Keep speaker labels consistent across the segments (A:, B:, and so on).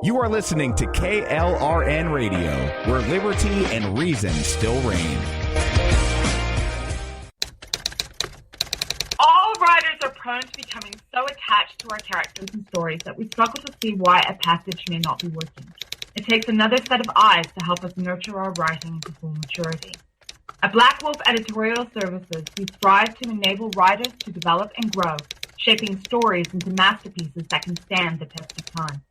A: You are listening to KLRN Radio, where liberty and reason still reign.
B: All writers are prone to becoming so attached to our characters and stories that we struggle to see why a passage may not be working. It takes another set of eyes to help us nurture our writing to full maturity. At Black Wolf Editorial Services, we strive to enable writers to develop and grow, shaping stories into masterpieces that can stand the test of time.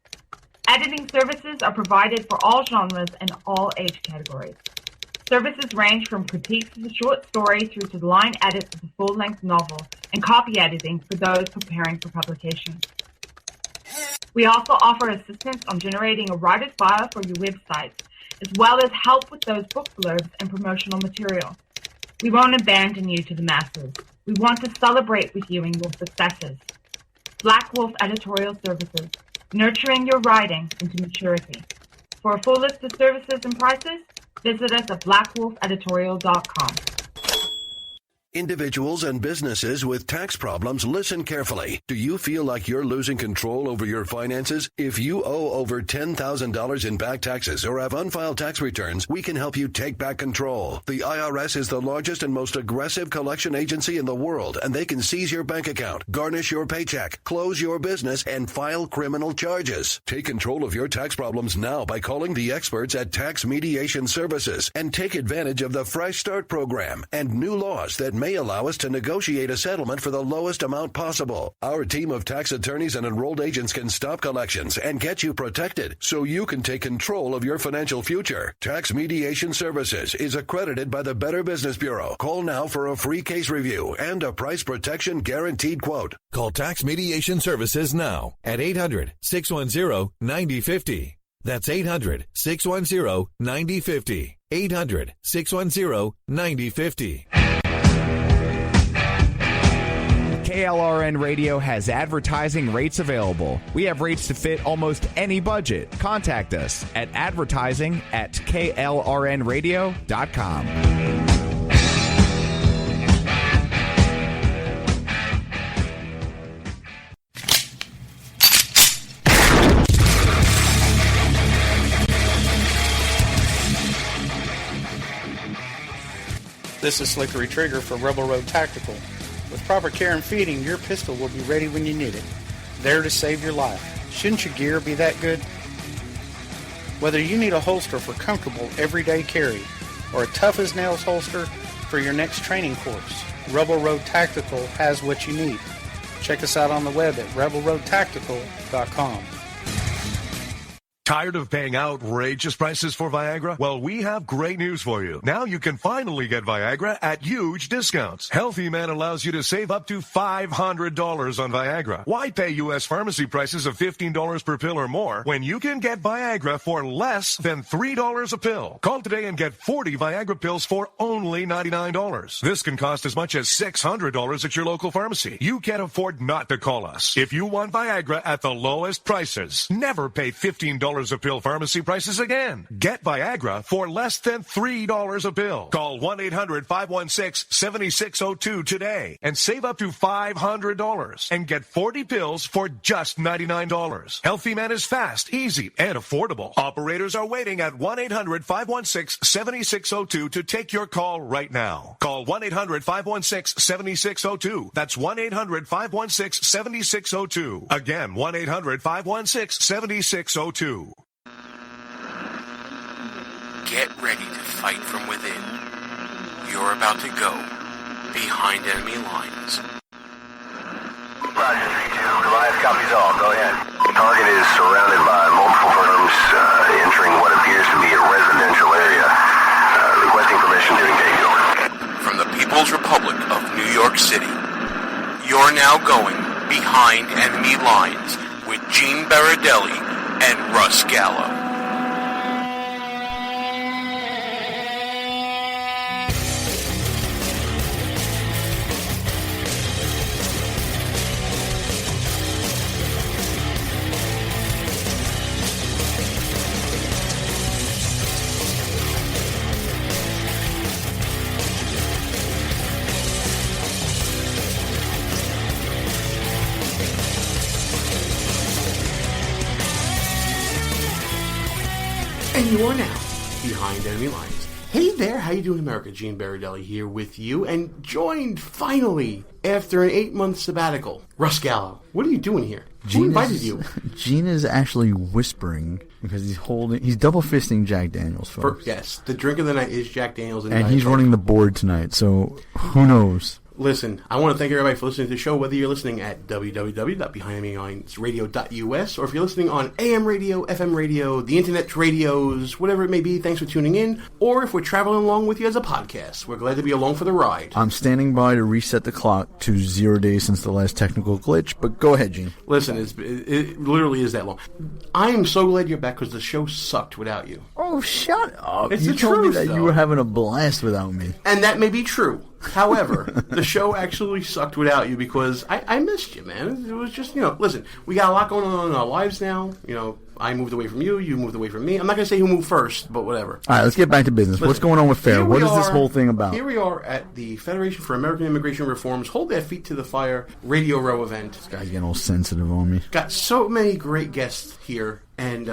B: Editing services are provided for all genres and all age categories. Services range from critiques of the short story through to the line edits of the full-length novel and copy editing for those preparing for publication. We also offer assistance on generating a writer's bio for your websites, as well as help with those book blurbs and promotional material. We won't abandon you to the masses. We want to celebrate with you in your successes. Black Wolf Editorial Services, nurturing your writing into maturity. For a full list of services and prices, visit us at blackwolfeditorial.com.
C: Individuals and businesses with tax problems, listen carefully. Do you feel like you're losing control over your finances? If you owe over $10,000 in back taxes or have unfiled tax returns, we can help you take back control. The IRS is the largest and most aggressive collection agency in the world, and they can seize your bank account, garnish your paycheck, close your business, and file criminal charges. Take control of your tax problems now by calling the experts at Tax Mediation Services and take advantage of the Fresh Start program and new laws that may allow us to negotiate a settlement for the lowest amount possible. Our team of tax attorneys and enrolled agents can stop collections and get you protected so you can take control of your financial future. Tax Mediation Services is accredited by the Better Business Bureau. Call now for a free case review and a price protection guaranteed quote.
D: Call Tax Mediation Services now at 800-610-9050. That's 800-610-9050. 800-610-9050.
A: KLRN Radio has advertising rates available. We have rates to fit almost any budget. Contact us at advertising@klrnradio.com.
E: This is Slickery Trigger for Rebel Road Tactical. With proper care and feeding, your pistol will be ready when you need it, there to save your life. Shouldn't your gear be that good? Whether you need a holster for comfortable everyday carry or a tough-as-nails holster for your next training course, Rebel Road Tactical has what you need. Check us out on the web at rebelroadtactical.com.
F: Tired of paying outrageous prices for Viagra? Well, we have great news for you. Now you can finally get Viagra at huge discounts. Healthy Man allows you to save up to $500 on Viagra. Why pay U.S. pharmacy prices of $15 per pill or more when you can get Viagra for less than $3 a pill? Call today and get 40 Viagra pills for only $99. This can cost as much as $600 at your local pharmacy. You can't afford not to call us. If you want Viagra at the lowest prices, never pay $15 a pill pharmacy prices again. Get Viagra for less than $3 a pill. Call 1-800-516-7602 today and save up to $500 and get 40 pills for just $99. Healthy Man is fast, easy, and affordable. Operators are waiting at 1-800-516-7602 to take your call right now. Call 1-800-516-7602. That's 1-800-516-7602. Again, 1-800-516-7602.
G: Get ready to fight from within. You're about to go behind enemy lines.
H: Roger, 3-2. Goliath copies all. Go ahead. The target is surrounded by multiple firms entering what appears to be a residential area. Requesting permission to engage.
G: From the People's Republic of New York City, you're now going behind enemy lines with Gene Baradelli and Russ Gallo.
I: And you are now behind enemy lines. Hey there, how you doing, America? Gene Baradelli here with you, and joined finally after an 8-month sabbatical, Russ Gallo. What are you doing here? Who invited you?
J: Gene is actually whispering because he's double fisting Jack Daniels, folks.
I: Yes, the drink of the night is Jack Daniels,
J: and he's running the board tonight. So who knows?
I: Listen, I want to thank everybody for listening to the show, whether you're listening at www.behindthemenelinesradio.us or if you're listening on AM radio, FM radio, the internet radios, whatever it may be, thanks for tuning in. Or if we're traveling along with you as a podcast, we're glad to be along for the ride.
J: I'm standing by to reset the clock to 0 days since the last technical glitch, but go ahead, Gene.
I: Listen, it literally is that long. I am so glad you're back because the show sucked without you.
J: Oh, shut up.
I: It's
J: you
I: the
J: told
I: truth,
J: me that
I: though.
J: you were having a blast without me.
I: And that may be true. However, the show actually sucked without you because I missed you, man. It was just, listen, we got a lot going on in our lives now. I moved away from you, you moved away from me. I'm not going to say who moved first, but whatever.
J: All right, let's get back to business. What's going on with FAIR? What is this whole thing about?
I: Here we are at the Federation for American Immigration Reform's Hold Their Feet to the Fire Radio Row event.
J: This guy's getting all sensitive on me.
I: Got so many great guests here. And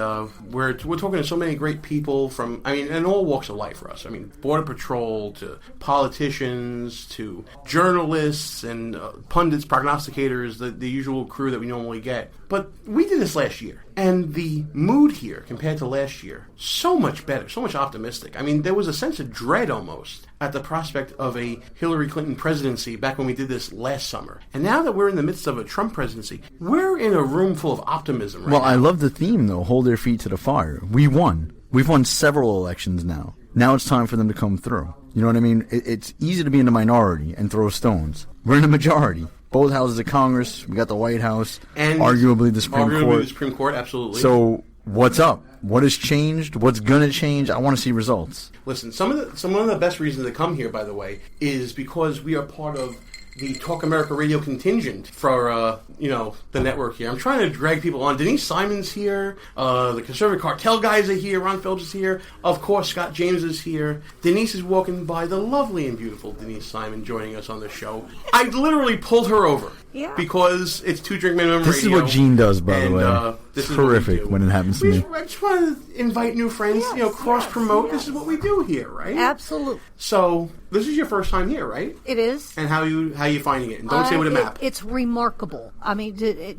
I: we're talking to so many great people from, in all walks of life for us. Border Patrol to politicians to journalists and pundits, prognosticators, the usual crew that we normally get. But we did this last year. And the mood here, compared to last year, so much better, so much optimistic. There was a sense of dread almost at the prospect of a Hillary Clinton presidency back when we did this last summer. And now that we're in the midst of a Trump presidency, we're in a room full of optimism right now.
J: I love the theme, though. Hold their feet to the fire. We won. We've won several elections now. Now it's time for them to come through. You know what I mean? It's easy to be in the minority and throw stones. We're in the majority. Both houses of Congress. We got the White House. And arguably the Supreme Court.
I: Arguably the Supreme Court, absolutely.
J: So what's up? What has changed? What's going to change? I want to see results.
I: Listen, some of the best reasons to come here, by the way, is because we are part of the Talk America radio contingent for, the network here. I'm trying to drag people on. Denise Simon's here. The Conservative Cartel guys are here. Ron Phillips is here. Of course, Scott James is here. Denise is walking by, the lovely and beautiful Denise Simon joining us on the show. I literally pulled her over.
K: Yeah.
I: Because it's 2 Drink Minimum Radio.
J: This is what Gene does, by the way. It's horrific when it happens to me.
I: I just want to invite new friends, cross-promote. This is what we do here, right?
K: Absolutely.
I: So, this is your first time here, right?
K: It is.
I: And how you finding it? And don't say with a map.
K: It's remarkable.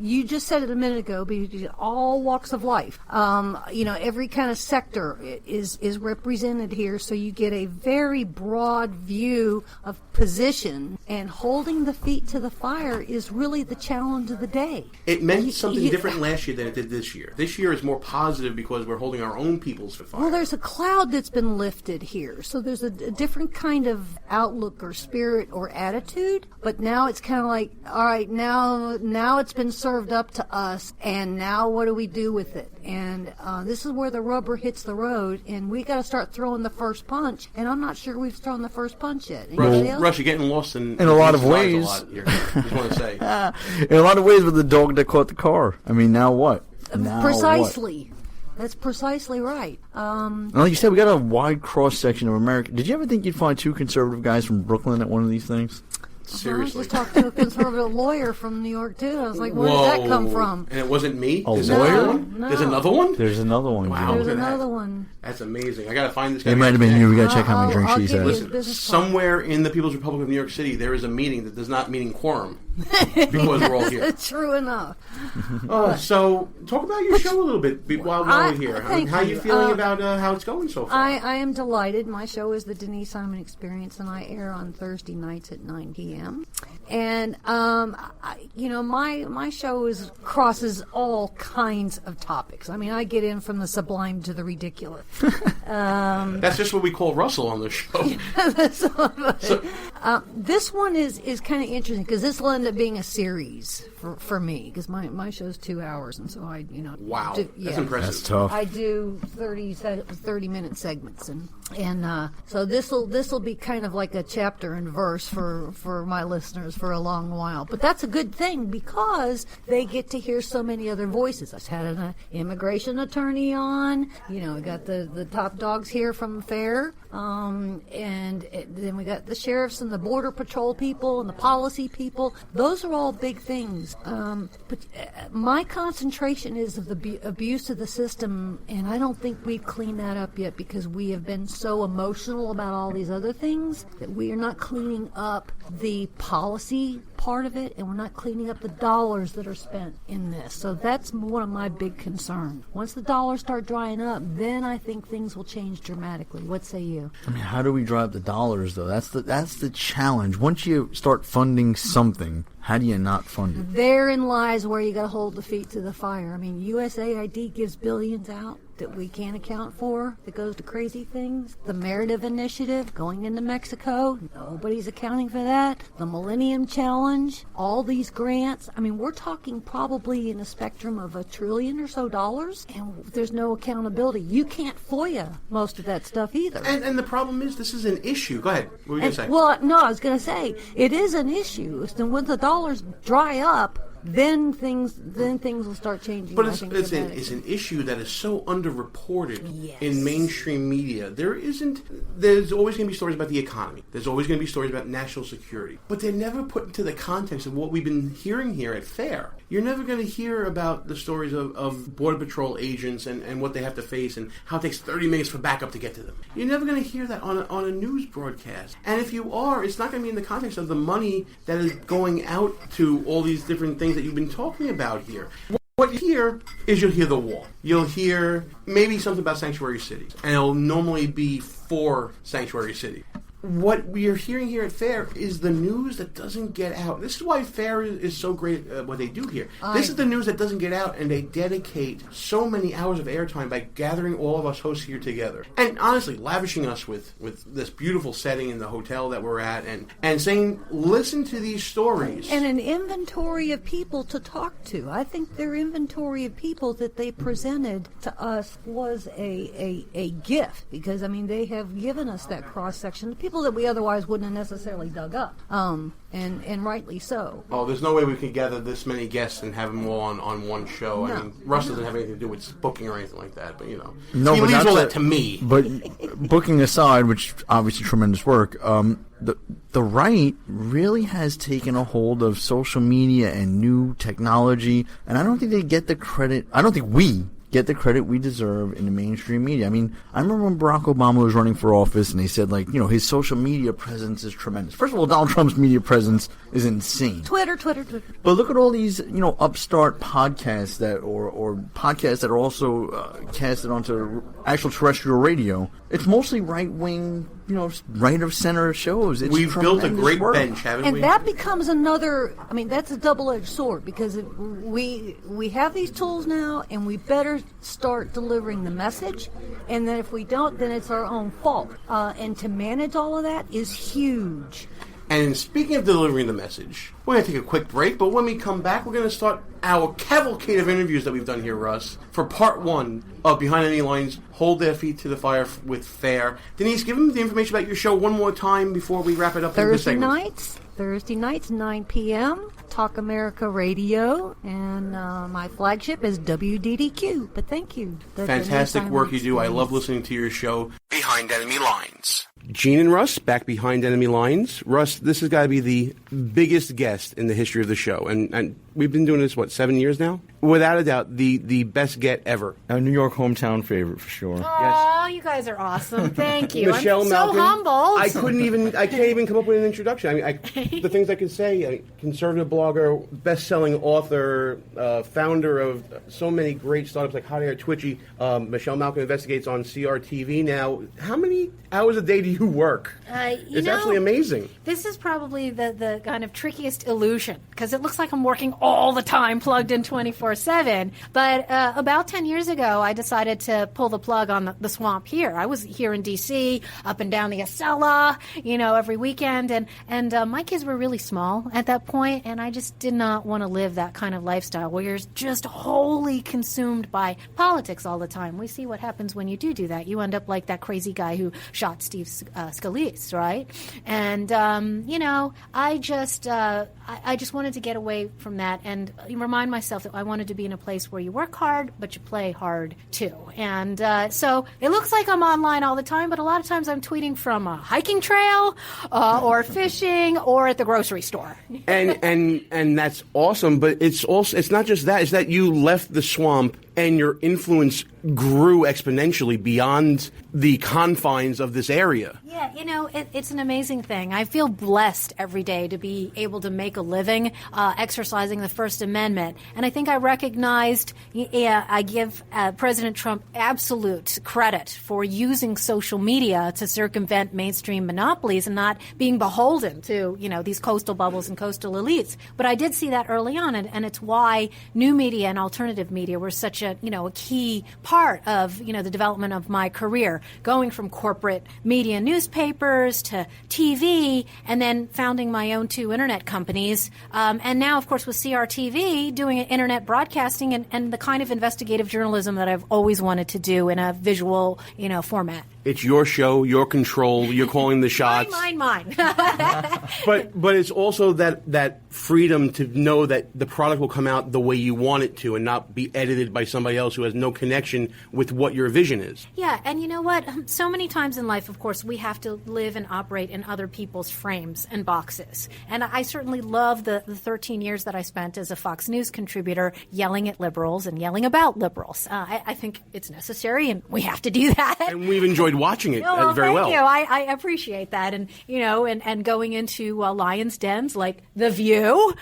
K: You just said it a minute ago, because all walks of life. Every kind of sector is represented here, so you get a very broad view of position, and holding the feet to the fire is really the challenge of the day.
I: It meant something different last year than it did this year. This year is more positive because we're holding our own peoples to fire.
K: Well, there's a cloud that's been lifted here, so there's a different kind of outlook or spirit or attitude, but now it's kind of like, all right, now it's been served up to us, and now what do we do with it? And this is where the rubber hits the road, and we got to start throwing the first punch, and I'm not sure we've thrown the first punch yet.
I: Rush, you're getting lost in
J: a lot of ways.
I: Just want to say.
J: In a lot of ways with the dog that caught the car. Now what?
K: Precisely.
J: What?
K: That's precisely right.
J: Like you said, we got a wide cross-section of America. Did you ever think you'd find 2 conservative guys from Brooklyn at one of these things?
I: Seriously.
K: I just talked to a conservative lawyer from New York, too. I was like, where did that come from?
I: And it wasn't me?
J: A lawyer?
K: No.
I: There's another one?
J: There's another one.
I: Wow.
K: There's another one.
I: That's amazing. I got to find this guy.
J: It might have been you. We got to check how many drinks she's had.
I: Listen, somewhere in the People's Republic of New York City, there is a meeting that does not mean quorum. Because we're all here.
K: True enough.
I: So, talk about your show a little bit while we're here. How are you feeling about how it's going so far?
K: I am delighted. My show is the Denise Simon Experience, and I air on Thursday nights at 9 p.m. And my show crosses all kinds of topics. I get in from the sublime to the ridiculous.
I: That's just what we call Russell on the show.
K: This one is kind of interesting because this will end up being a series for me because my show's 2 hours, and so I
I: wow, that's impressive.
J: That's tough.
K: I do 30-minute segments, and so this will be kind of like a chapter and verse for my listeners for a long while. But that's a good thing because they get to hear so many other voices. I've had an immigration attorney on. We got the top dogs here from FAIR, and then we got the sheriffs and the Border Patrol people and the policy people. Those are all big things issues. But my concentration is of the abuse of the system, and I don't think we've cleaned that up yet because we have been so emotional about all these other things that we are not cleaning up the policy part of it, and we're not cleaning up the dollars that are spent in this. So that's one of my big concerns. Once the dollars start drying up, then I think things will change dramatically. What say you?
J: I mean, how do we dry up the dollars, though? That's the challenge. Once you start funding something, how do you not fund it?
K: Therein lies where you got to hold the feet to the fire. I mean, USAID gives billions out that we can't account for, that goes to crazy things. The Meredith Initiative going into Mexico, nobody's accounting for that. The Millennium Challenge, all these grants. I mean, we're talking probably in a spectrum of $1 trillion or so, and there's no accountability. You can't FOIA most of that stuff either.
I: And the problem is, this is an issue. Go ahead. What were you going to say?
K: Well, no, I was going to say, it is an issue. And when the dollars dry up, then things will start changing.
I: But it's an issue that is so underreported in mainstream media. There's always going to be stories about the economy. There's always going to be stories about national security. But they're never put into the context of what we've been hearing here at FAIR. You're never going to hear about the stories of Border Patrol agents and what they have to face and how it takes 30 minutes for backup to get to them. You're never going to hear that on a news broadcast. And if you are, it's not going to be in the context of the money that is going out to all these different things that you've been talking about here. What you hear is you'll hear the wall. You'll hear maybe something about sanctuary cities. And it'll normally be for sanctuary cities. What we are hearing here at FAIR is the news that doesn't get out. This is why FAIR is so great at what they do here. This is the news that doesn't get out, and they dedicate so many hours of airtime by gathering all of us hosts here together. And honestly, lavishing us with this beautiful setting in the hotel that we're at, and saying, listen to these stories.
K: And an inventory of people to talk to. I think their inventory of people that they presented to us was a gift, because, I mean, they have given us that cross-section. People that we otherwise wouldn't have necessarily dug up, and rightly so.
I: Oh, there's no way we could gather this many guests and have them all on one show.
K: No.
I: I mean, Russ doesn't have anything to do with booking or anything like that, but, he
J: but
I: leaves all that to me.
J: But booking aside, which obviously tremendous work, the right really has taken a hold of social media and new technology, and I don't think they get the credit. I don't think we get the credit we deserve in the mainstream media. I mean, I remember when Barack Obama was running for office and they said, his social media presence is tremendous. First of all, Donald Trump's media presence is insane.
K: Twitter.
J: But look at all these, upstart podcasts or podcasts that are also casted onto actual terrestrial radio. It's mostly right-wing, right-of-center shows.
I: We've built a great bench, haven't we?
K: And that becomes another, that's a double-edged sword, because we have these tools now, and we better start delivering the message, and then if we don't, then it's our own fault. And to manage all of that is huge.
I: And speaking of delivering the message, we're going to take a quick break, but when we come back, we're going to start our cavalcade of interviews that we've done here, Russ, for part 1 of Behind Enemy Lines, Hold Their Feet to the Fire with FAIR. Denise, give them the information about your show one more time before we wrap it up.
K: Thursday nights, 9 p.m., Talk America Radio, and my flagship is WDDQ. But thank you.
I: Fantastic work you do. I love listening to your show.
G: Behind Enemy Lines.
I: Gene and Russ, back behind Enemy Lines. Russ, this has got to be the biggest guest in the history of the show. And we've been doing this, 7 years now? Without a doubt, the best get ever.
J: A New York hometown favorite, for sure.
L: Oh, you guys are awesome. Thank you.
I: Michelle
L: I'm
I: Malkin,
L: so humbled.
I: I can't even come up with an introduction. The things I can say, conservative blogger, best-selling author, founder of so many great startups like Hot Air Twitchy. Michelle Malkin investigates on CRTV now. How many hours a day do you work? It's absolutely amazing.
L: This is probably the kind of trickiest illusion, because it looks like I'm working all the time, plugged in 24/7. But about 10 years ago, I decided to pull the plug on the swamp here. I was here in D.C., up and down the Acela, every weekend. And my kids were really small at that point, and I just did not want to live that kind of lifestyle where you're just wholly consumed by politics all the time. We see what happens when you do that. You end up like that crazy guy who shot Steve Scalise, right? And, I just wanted to get away from that that and remind myself that I wanted to be in a place where you work hard, but you play hard too. And so it looks like I'm online all the time, but a lot of times I'm tweeting from a hiking trail or fishing or at the grocery store.
I: and that's awesome, but it's not just that. It's that you left the swamp and your influence grew exponentially beyond the confines of this area.
L: Yeah, it's an amazing thing. I feel blessed every day to be able to make a living exercising the First Amendment. And I think I recognized, I give President Trump absolute credit for using social media to circumvent mainstream monopolies and not being beholden to, these coastal bubbles and coastal elites. But I did see that early on, and it's why new media and alternative media were such a key part of, the development of my career, going from corporate media newspapers to TV, and then founding my own 2 internet companies. And now, of course, with CRTV, doing internet broadcasting and the kind of investigative journalism that I've always wanted to do in a visual, format.
I: It's your show, your control, you're calling the shots.
L: Mine.
I: But it's also that freedom to know that the product will come out the way you want it to and not be edited by somebody else who has no connection with what your vision is.
L: Yeah, and you know what? So many times in life, of course, we have to live and operate in other people's frames and boxes. And I certainly love the 13 years that I spent as a Fox News contributor yelling at liberals and yelling about liberals. I think it's necessary, and we have to do that.
I: And we've enjoyed watching it very well.
L: Thank you. I appreciate that. And, and going into Lions Dens like The View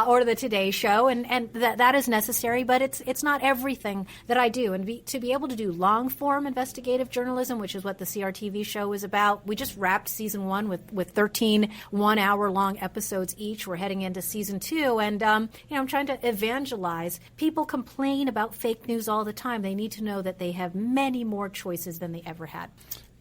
L: or The Today Show, and that is necessary, but it's not everything that I do. And to be able to do long-form investigative journalism, which is what the CRTV show is about. We just wrapped season 1 with 13 one-hour-long episodes each. We're heading into season 2, and I'm trying to evangelize. People complain about fake news all the time. They need to know that they have many more choices than they ever had.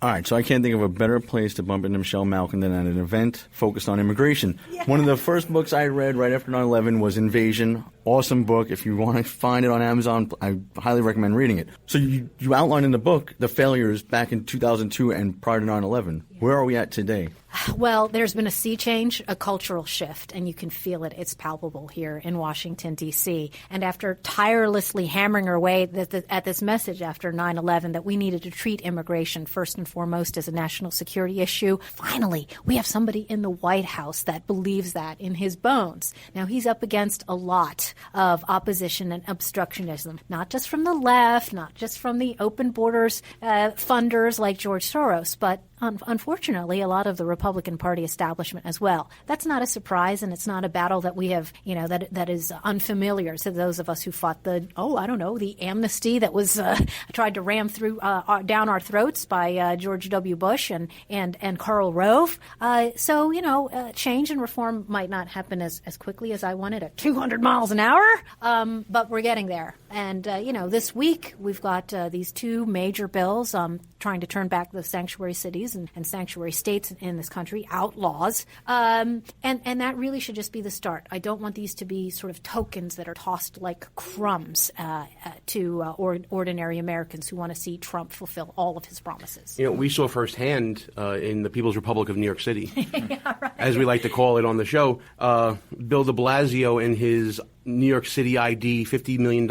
J: All right, so I can't think of a better place to bump into Michelle Malkin than at an event focused on immigration. Yeah. One of the first books I read right after 9/11 was Invasion. Awesome book. If you want to find it on Amazon, I highly recommend reading it. So you outline in the book the failures back in 2002 and prior to 9/11. Where are we at today?
L: Well, there's been a sea change, a cultural shift, and you can feel it. It's palpable here in Washington, D.C. And after tirelessly hammering our way at this message after 9/11 that we needed to treat immigration first and foremost as a national security issue, finally, we have somebody in the White House that believes that in his bones. Now, he's up against a lot of opposition and obstructionism, not just from the left, not just from the open borders funders like George Soros, but unfortunately, a lot of the Republican Party establishment as well. That's not a surprise, and it's not a battle that we have, that is unfamiliar to those of us who fought the amnesty that was tried to ram through down our throats by George W. Bush and Karl Rove. So change and reform might not happen as quickly as I wanted at 200 miles an hour, but we're getting there. And this week we've got these 2 major bills trying to turn back the sanctuary cities and sanctuary states in this country, outlaws. And that really should just be the start. I don't want these to be sort of tokens that are tossed like crumbs to ordinary Americans who want to see Trump fulfill all of his promises.
I: We saw firsthand in the People's Republic of New York City,
L: yeah, right.
I: as we like to call it on the show, Bill de Blasio and his New York City ID, $50 million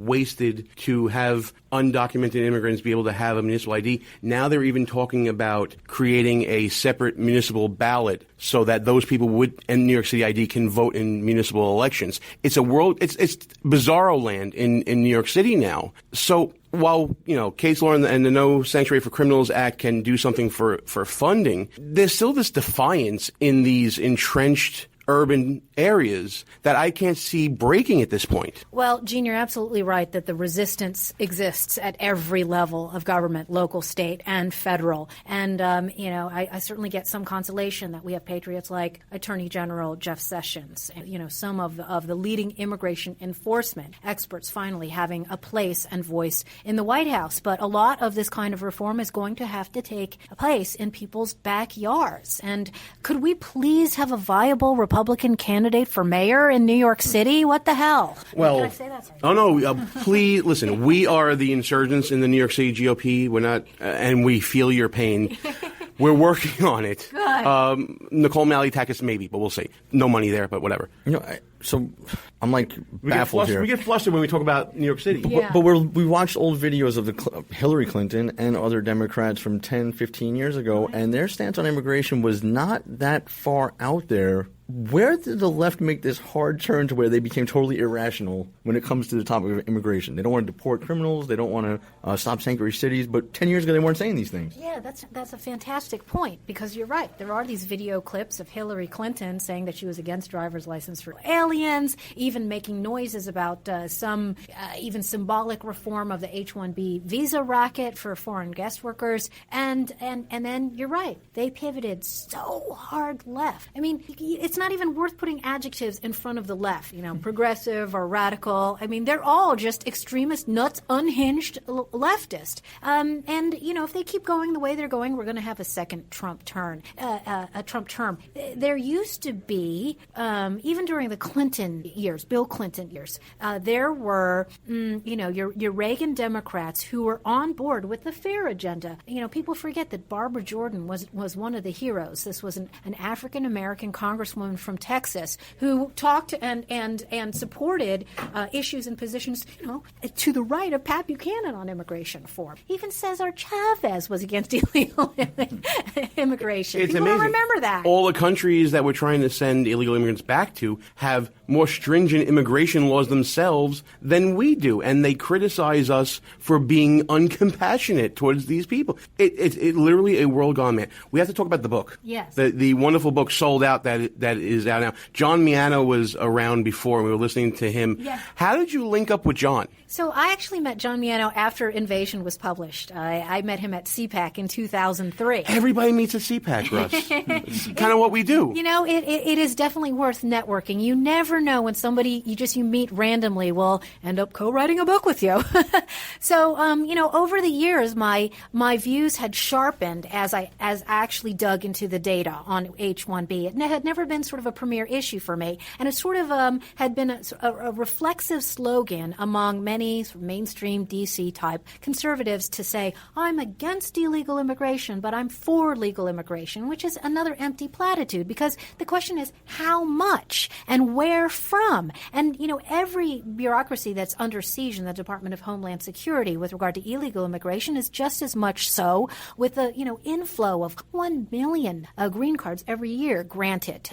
I: wasted to have undocumented immigrants be able to have a municipal ID. Now they're even talking about creating a separate municipal ballot so that those people and New York City ID can vote in municipal elections. It's it's bizarro land in New York City now. So while, case law and the No Sanctuary for Criminals Act can do something for funding, there's still this defiance in these entrenched urban areas that I can't see breaking at this point.
L: Well, Gene, you're absolutely right that the resistance exists at every level of government, local, state, and federal. And, I certainly get some consolation that we have patriots like Attorney General Jeff Sessions, some of the leading immigration enforcement experts finally having a place and voice in the White House. But a lot of this kind of reform is going to have to take place in people's backyards. And could we please have a viable Republican candidate for mayor in New York City? What the hell?
I: Well,
L: Can I say that?
I: Oh no! Please listen. We are the insurgents in the New York City GOP. We're not, and we feel your pain.
M: We're working on it.
L: Good.
M: Nicole Malliotakis, maybe, but we'll see. No money there, but whatever.
J: So I'm like
I: We
J: baffled here.
I: get flustered when we talk about New York City.
J: But we watched old videos of Hillary Clinton and other Democrats from 10, 15 years ago, and their stance on immigration was not that far out there. Where did the left make this hard turn to where they became totally irrational when it comes to the topic of immigration? They don't want to deport criminals. They don't want to stop sanctuary cities. But 10 years ago, they weren't saying these things.
L: Yeah, that's a fantastic point, because you're right. There are these video clips of Hillary Clinton saying that she was against driver's license for aliens, even making noises about some even symbolic reform of the H-1B visa racket for foreign guest workers. And then you're right. They pivoted so hard left. I mean, it's not even worth putting adjectives in front of the left, progressive or radical. I mean, they're all just extremist, nuts, unhinged leftist. And if they keep going the way they're going, we're going to have a second Trump term. There used to be, even during the Clinton years, Bill Clinton years, there were, your Reagan Democrats who were on board with the FAIR agenda. People forget that Barbara Jordan was one of the heroes. This was an African-American congresswoman from Texas who talked and supported issues and positions, to the right of Pat Buchanan on immigration reform. Even Cesar Chavez was against illegal immigration.
I: It's
L: People
I: amazing.
L: don't remember that.
I: All the countries that we're trying to send illegal immigrants back to have more stringent immigration laws themselves than we do, and they criticize us for being uncompassionate towards these people. It's literally a world gone mad. We have to talk about the book.
L: Yes.
I: The wonderful book Sold Out that is out now. John Miano was around before, and we were listening to him.
L: Yeah.
I: How did you link up with John?
L: So I actually met John Miano after Invasion was published. I met him at CPAC in 2003.
I: Everybody meets at CPAC, Russ. It's kind of what we do.
L: It is definitely worth networking. You never know when somebody you meet randomly will end up co-writing a book with you. So, over the years, my views had sharpened as I actually dug into the data on H-1B. It had never been sort of a premier issue for me, and it sort of had been a reflexive slogan among many sort of mainstream D.C.-type conservatives to say, I'm against illegal immigration, but I'm for legal immigration, which is another empty platitude, because the question is how much and where from? And, every bureaucracy that's under siege in the Department of Homeland Security with regard to illegal immigration is just as much so with the, inflow of 1 million green cards every year granted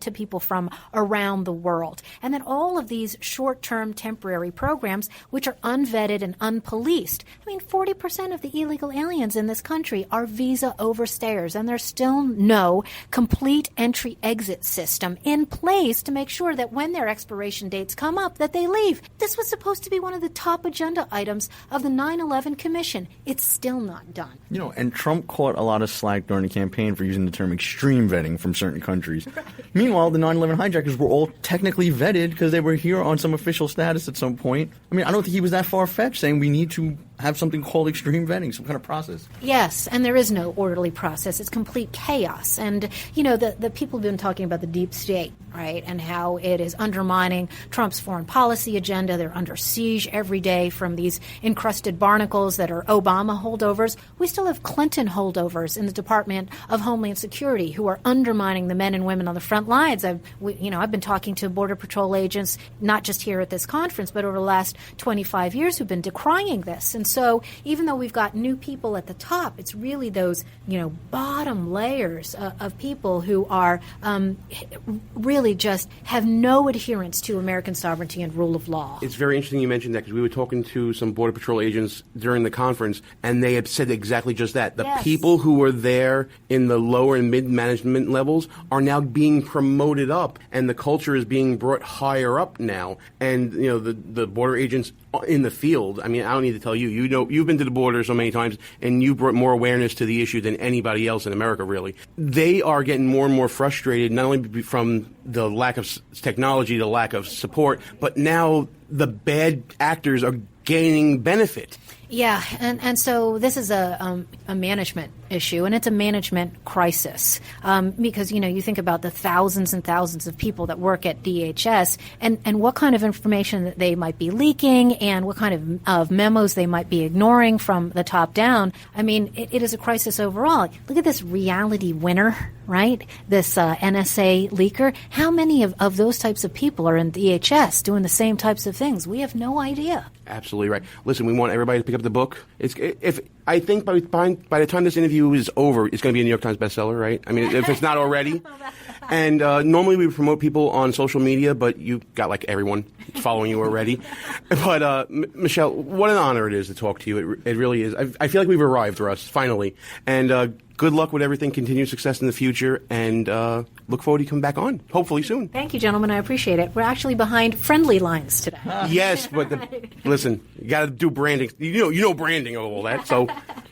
L: to people from around the world. And then all of these short-term temporary programs, which are unvetted and unpoliced. 40% of the illegal aliens in this country are visa overstayers, and there's still no complete entry-exit system in place to make sure that when their expiration dates come up, that they leave. This was supposed to be one of the top agenda items of the 9/11 Commission. It's still not done.
J: And Trump caught a lot of slack during the campaign for using the term extreme vetting from certain countries. Right. Meanwhile, the 9/11 hijackers were all technically vetted because they were here on some official status at some point. I don't think he was that far-fetched saying we need to have something called extreme vetting, some kind of process.
L: Yes, and there is no orderly process. It's complete chaos. And, the people have been talking about the deep state, right, and how it is undermining Trump's foreign policy agenda. They're under siege every day from these encrusted barnacles that are Obama holdovers. We still have Clinton holdovers in the Department of Homeland Security who are undermining the men and women on the front lines. I've been talking to Border Patrol agents, not just here at this conference, but over the last 25 years who've been decrying this. And so even though we've got new people at the top, it's really those, bottom layers of people who are really just have no adherence to American sovereignty and rule of law.
I: It's very interesting you mentioned that, because we were talking to some Border Patrol agents during the conference, and they had said exactly just that. The people who were there in the lower and mid-management levels are now being promoted up, and the culture is being brought higher up now. And, the border agents in the field, I don't need to tell you, you've been to the border so many times, and you brought more awareness to the issue than anybody else in America, really. They are getting more and more frustrated, not only from the lack of technology, the lack of support, but now the bad actors are gaining benefit.
L: Yeah, and so this is a management issue, and it's a management crisis because, you think about the thousands and thousands of people that work at DHS and what kind of information that they might be leaking and what kind of memos they might be ignoring from the top down. I mean, it is a crisis overall. Look at this reality winner, right? This NSA leaker. How many of those types of people are in DHS doing the same types of things? We have no idea.
M: Absolutely right. Listen, we want everybody to pick up the book. I think by the time this interview is over, it's going to be a New York Times bestseller, right? I mean, if it's not already. And normally we promote people on social media, but you got like everyone following you already. But Michelle, what an honor it is to talk to you. It really is. I feel like we've arrived, Russ, finally. And good luck with everything. Continued success in the future. And look forward to you coming back on, hopefully soon.
L: Thank you, gentlemen. I appreciate it. We're actually behind friendly lines today.
M: Yes, but listen, you got to do branding. You know branding of all that. So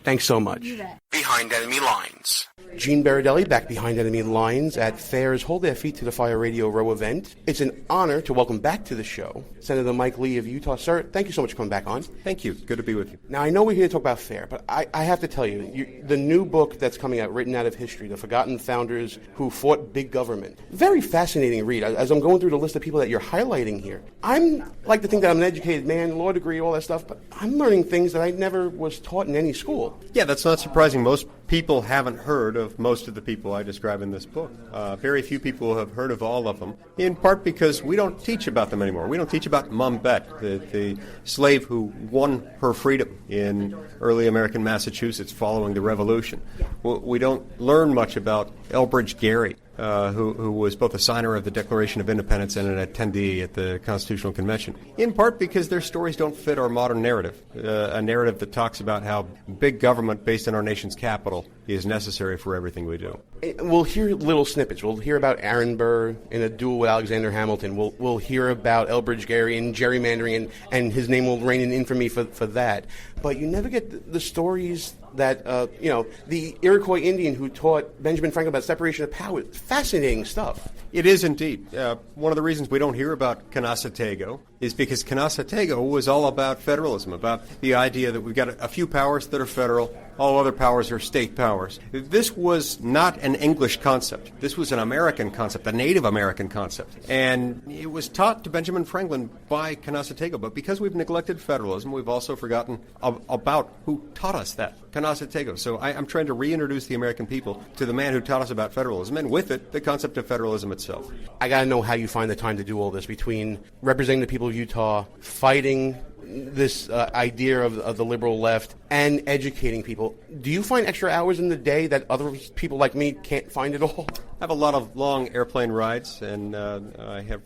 M: thanks so much.
G: Behind Enemy Lines.
M: Gene Baradelli back behind Enemy Lines at FAIR's Hold Their Feet to the Fire Radio Row event. It's an honor to welcome back to the show Senator Mike Lee of Utah. Sir, thank you so much for coming back on.
N: Thank you. Good to be with you.
M: Now, I know we're here to talk about FAIR, but I have to tell you, the new book that's coming out, Written Out of History, The Forgotten Founders Who Fought Big Government. Very fascinating read. As I'm going through the list of people that you're highlighting here, I'm like to think that I'm an educated man, law degree, all that stuff, but I'm learning things that I never was taught in any school.
N: Yeah, that's not surprising. Most people haven't heard of most of the people I describe in this book. Very few people have heard of all of them, in part because we don't teach about them anymore. We don't teach about Mum Bet, the slave who won her freedom in early American Massachusetts following the Revolution. We don't learn much about Elbridge Gerry, who was both a signer of the Declaration of Independence and an attendee at the Constitutional Convention, in part because their stories don't fit our modern narrative, a narrative that talks about how big government based in our nation's capital is necessary for everything we do.
M: We'll hear little snippets. We'll hear about Aaron Burr in a duel with Alexander Hamilton. We'll hear about Elbridge Gerry and gerrymandering, and his name will reign in infamy for that. But you never get the stories that, the Iroquois Indian who taught Benjamin Franklin about separation of powers. Fascinating stuff.
N: It is indeed. One of the reasons we don't hear about Canasatego is because Canasatego was all about federalism, about the idea that we've got a few powers that are federal, all other powers are state powers. This was not an English concept. This was an American concept, a Native American concept. And it was taught to Benjamin Franklin by Canasatego. But because we've neglected federalism, we've also forgotten about who taught us that, Canasatego. So I'm trying to reintroduce the American people to the man who taught us about federalism, and with it, the concept of federalism itself.
M: I got to know how you find the time to do all this between representing the people of Utah, fighting this idea of the liberal left, and educating people. Do you find extra hours in the day that other people like me can't find at all?
N: I have a lot of long airplane rides, and I have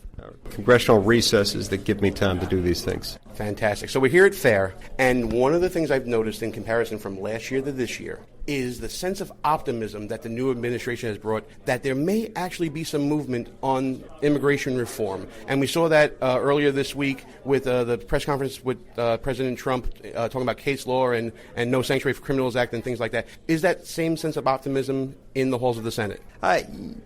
N: congressional recesses that give me time to do these things.
M: Fantastic. So we're here at FAIR, and one of the things I've noticed in comparison from last year to this year is the sense of optimism that the new administration has brought, that there may actually be some movement on immigration reform. And we saw that earlier this week with the press conference with President Trump talking about case law and No Sanctuary for Criminals Act and things like that. Is that same sense of optimism in the halls of the Senate?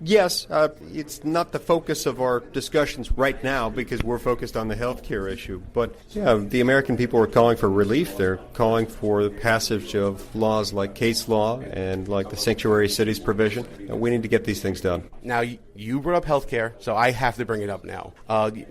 N: Yes. It's not the focus of our discussions right now because we're focused on the health care issue. But yeah, the American people are calling for relief. They're calling for the passage of laws like case law and like the sanctuary cities provision. We need to get these things done.
M: Now, you brought up health care, so I have to bring it up now.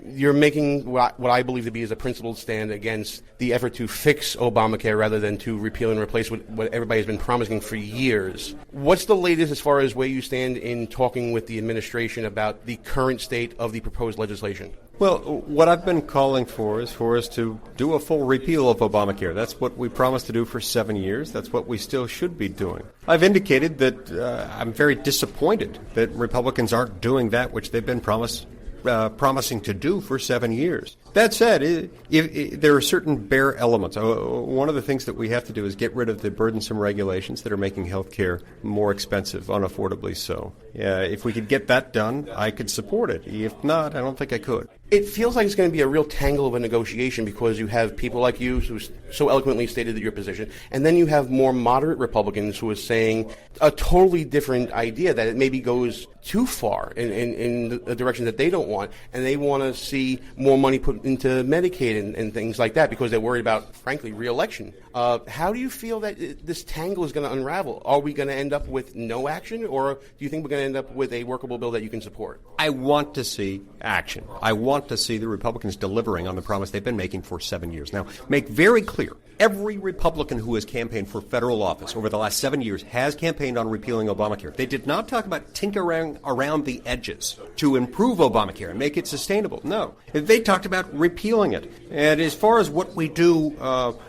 M: You're making what I believe to be is a principled stand against the effort to fix Obamacare rather than to repeal and replace what everybody has been promising for years. What's the latest as far as where you stand in talking with the administration about the current state of the proposed legislation?
N: Well, what I've been calling for is for us to do a full repeal of Obamacare. That's what we promised to do for 7 years. That's what we still should be doing. I've indicated that I'm very disappointed that Republicans aren't doing that which they've been promising to do for 7 years. That said, there are certain bare elements. One of the things that we have to do is get rid of the burdensome regulations that are making health care more expensive, unaffordably so. If we could get that done, I could support it. If not, I don't think I could.
M: It feels like it's going to be a real tangle of a negotiation because you have people like you who so eloquently stated your position, and then you have more moderate Republicans who are saying a totally different idea, that it maybe goes too far in the direction that they don't want, and they want to see more money put into Medicaid and things like that because they're worried about, frankly, re-election. How do you feel that this tangle is going to unravel? Are we going to end up with no action, or do you think we're going to end up with a workable bill that you can support?
N: I want to see action. I want to see the Republicans delivering on the promise they've been making for 7 years. Now, make very clear, every Republican who has campaigned for federal office over the last 7 years has campaigned on repealing Obamacare. They did not talk about tinkering around the edges to improve Obamacare and make it sustainable. No. They talked about repealing it. And as far as what we do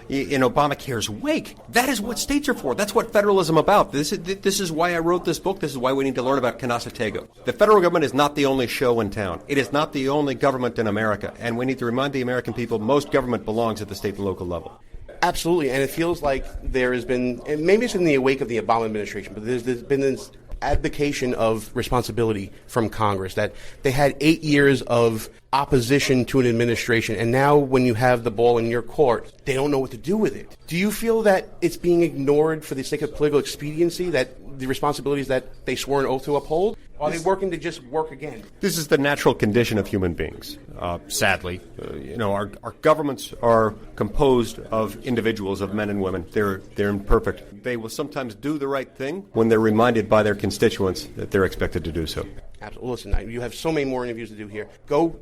N: in Obamacare's wake, that is what states are for. That's what federalism about. This is why I wrote this book. This is why we need to learn about Canasatego. The federal government is not the only show in town. It is not the only government in America. And we need to remind the American people most government belongs at the state and local level.
M: Absolutely, and it feels like there has been, and maybe it's in the wake of the Obama administration, but there's been this abdication of responsibility from Congress, that they had 8 years of opposition to an administration, and now when you have the ball in your court, they don't know what to do with it. Do you feel that it's being ignored for the sake of political expediency, that the responsibilities that they swore an oath to uphold? Are they working to just work again?
N: This is the natural condition of human beings. Sadly, our governments are composed of individuals, of men and women. They're imperfect. They will sometimes do the right thing when they're reminded by their constituents that they're expected to do so.
M: Absolutely. Listen, you have so many more interviews to do here.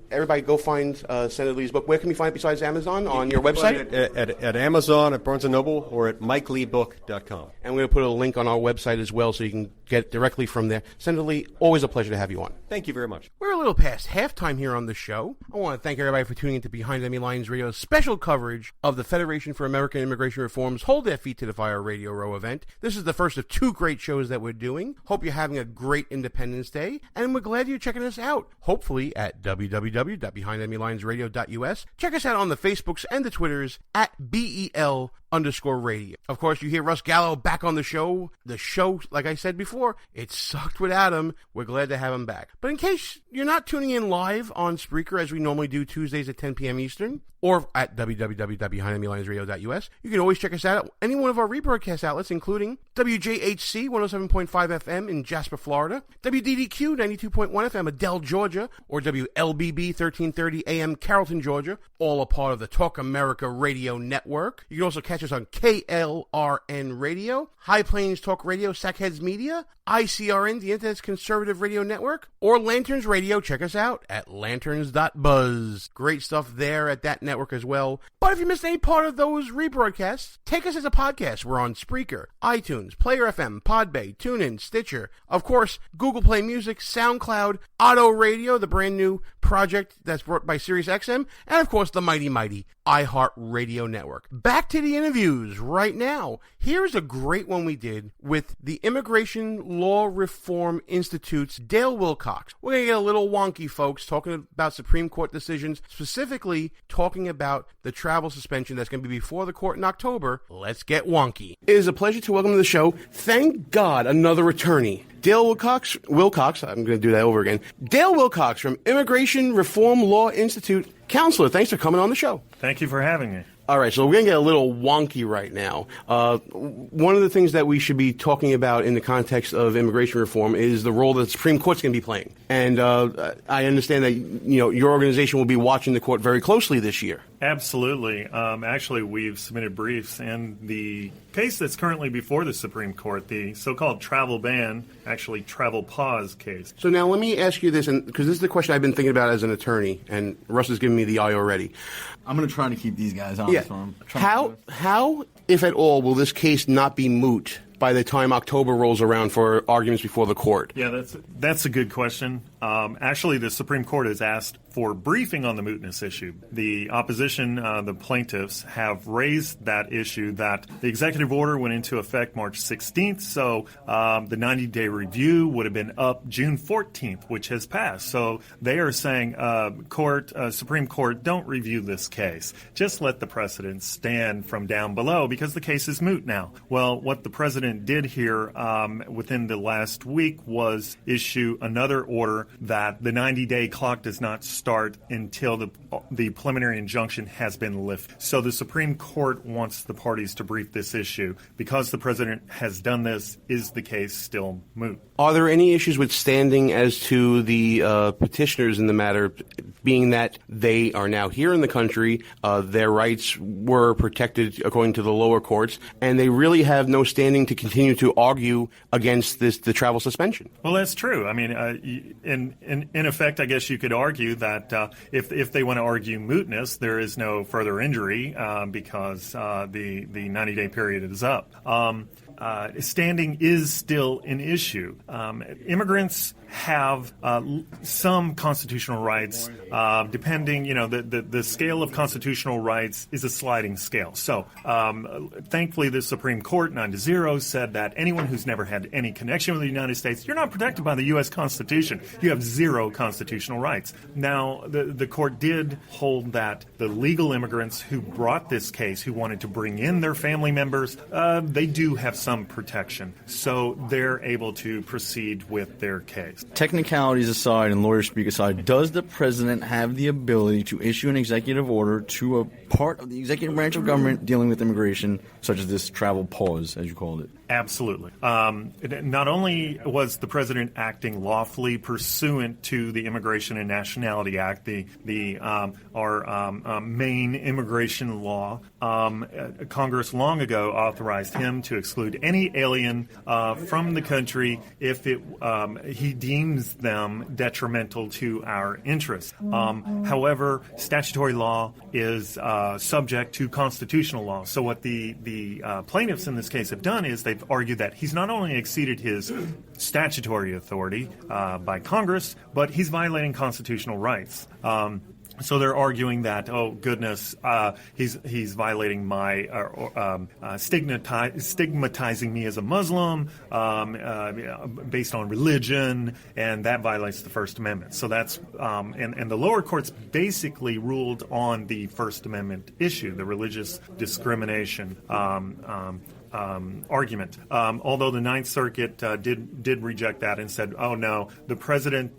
M: Everybody go find Senator Lee's book. Where can we find it besides Amazon? On your website?
N: At Amazon, at Barnes & Noble, or at MikeLeeBook.com.
M: And we're going to put a link on our website as well so you can get it directly from there. Senator Lee, always a pleasure to have you on.
N: Thank you very much.
M: We're a little past halftime here on the show. I want to thank everybody for tuning into Behind Enemy Lines Radio's special coverage of the Federation for American Immigration Reform's Hold Their Feet to the Fire Radio Row event. This is the first of 2 great shows that we're doing. Hope you're having a great Independence Day, and we're glad you're checking us out. Hopefully at www.BehindEnemyLinesRadio.us. Check us out on the Facebooks and the Twitters at BEL_radio. Of course, you hear Russ Gallo back on the show. The show, like I said before, it sucked without him. We're glad to have him back. But in case you're not tuning in live on Spreaker, as we normally do Tuesdays at 10 p.m. Eastern, or at www.BehindEnemyLinesRadio.us, you can always check us out at any one of our rebroadcast outlets, including WJHC 107.5 FM in Jasper, Florida, WDDQ 92.1 FM Adel, Georgia, or WLBB 1330 AM Carrollton, Georgia, all a part of the Talk America Radio Network. You can also catch us on KLRN Radio, High Plains Talk Radio, Sackheads Media, ICRN, the Internet's Conservative Radio Network, or Lanterns Radio. Check us out at lanterns.buzz. Great stuff there at that network as well. But if you missed any part of those rebroadcasts, take us as a podcast. We're on Spreaker, iTunes, Player FM, Podbay, TuneIn, Stitcher, of course, Google Play Music, SoundCloud, Auto Radio, the brand new project that's brought by SiriusXM, and of course the mighty iHeart Radio Network. Back to the interviews right now. Here's a great one we did with the Immigration Law Reform Institute's Dale Wilcox. We're going to get a little wonky, folks, talking about Supreme Court decisions, specifically talking about the travel suspension that's going to be before the court in October. Let's get wonky. It is a pleasure to welcome to the show, thank God, another attorney. Dale Wilcox, I'm going to do that over again. Dale Wilcox from Immigration Reform Law Institute. Counselor, thanks for coming on the show.
O: Thank you for having me.
M: All right, so we're going to get a little wonky right now. One of the things that we should be talking about in the context of immigration reform is the role that the Supreme Court's going to be playing. And I understand that your organization will be watching the court very closely this year.
O: Absolutely. Actually, we've submitted briefs, and the case that's currently before the Supreme Court, the so-called travel ban, actually travel pause case.
M: So now let me ask you this, because this is the question I've been thinking about as an attorney, and Russ has given me the eye already.
J: I'm going to try to keep these guys honest.
M: Yeah. How, if at all, will this case not be moot by the time October rolls around for arguments before the court?
O: Yeah, that's a good question. Actually, the Supreme Court has asked for briefing on the mootness issue. The opposition, the plaintiffs, have raised that issue that the executive order went into effect March 16th, so the 90-day review would have been up June 14th, which has passed. So they are saying, Supreme Court, don't review this case. Just let the precedent stand from down below because the case is moot now. Well, what the president did here within the last week was issue another order that the 90-day clock does not start until the the preliminary injunction has been lifted. So the Supreme Court wants the parties to brief this issue. Because the president has done this, is the case still moot?
M: Are there any issues with standing as to the petitioners in the matter, being that they are now here in the country, their rights were protected according to the lower courts, and they really have no standing to continue to argue against the travel suspension?
O: Well, that's true. I mean, in effect, I guess you could argue that if they want to argue mootness, there is no further injury because the 90-day period is up. Standing is still an issue. Immigrants have some constitutional rights, depending, the scale of constitutional rights is a sliding scale. So, thankfully, the Supreme Court 9-0 said that anyone who's never had any connection with the United States, you're not protected by the U.S. Constitution. You have zero constitutional rights. Now, the court did hold that the legal immigrants who brought this case, who wanted to bring in their family members, they do have some protection. So they're able to proceed with their case.
J: Technicalities aside and lawyer speak aside, does the president have the ability to issue an executive order to a part of the executive branch of government dealing with immigration, such as this travel pause, as you called it?
O: Absolutely. Not only was the president acting lawfully pursuant to the Immigration and Nationality Act, our main immigration law, Congress long ago authorized him to exclude any alien from the country if he deems them detrimental to our interests. However, statutory law is subject to constitutional law. So what the plaintiffs in this case have done is they've argued that he's not only exceeded his statutory authority by Congress, but he's violating constitutional rights. So they're arguing that, oh goodness, he's violating my stigmatizing me as a Muslim based on religion, and that violates the First Amendment. So that's and the lower courts basically ruled on the First Amendment issue, the religious discrimination argument. Although the Ninth Circuit did reject that and said, oh no, the president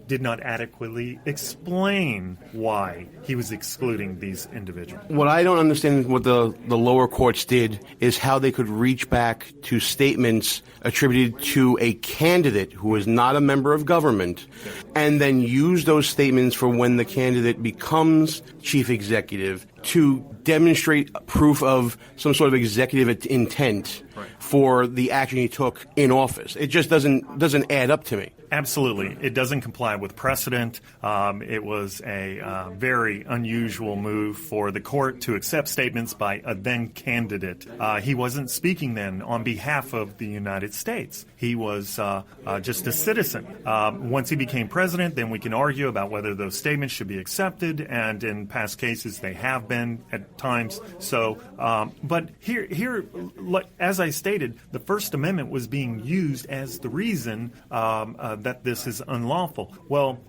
O: did not adequately explain why he was excluding these individuals.
M: What I don't understand what the lower courts did is how they could reach back to statements attributed to a candidate who is not a member of government and then use those statements for when the candidate becomes chief executive to demonstrate proof of some sort of executive intent for the action he took in office. It just doesn't add up to me.
O: Absolutely. It doesn't comply with precedent. It was a very unusual move for the court to accept statements by a then candidate. He wasn't speaking then on behalf of the United States. He was just a citizen. Once he became president, then we can argue about whether those statements should be accepted, and in past cases they have been at times. So, but here, as I stated, the First Amendment was being used as the reason that this is unlawful. Well,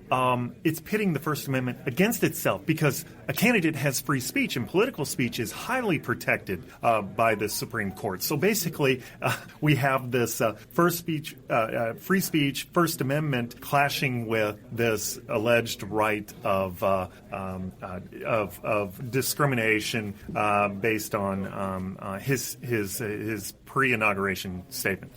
O: it's pitting the First Amendment against itself because a candidate has free speech, and political speech is highly protected by the Supreme Court. So basically, we have this free speech, First Amendment clashing with this alleged right of discrimination based on his pre-inauguration statement.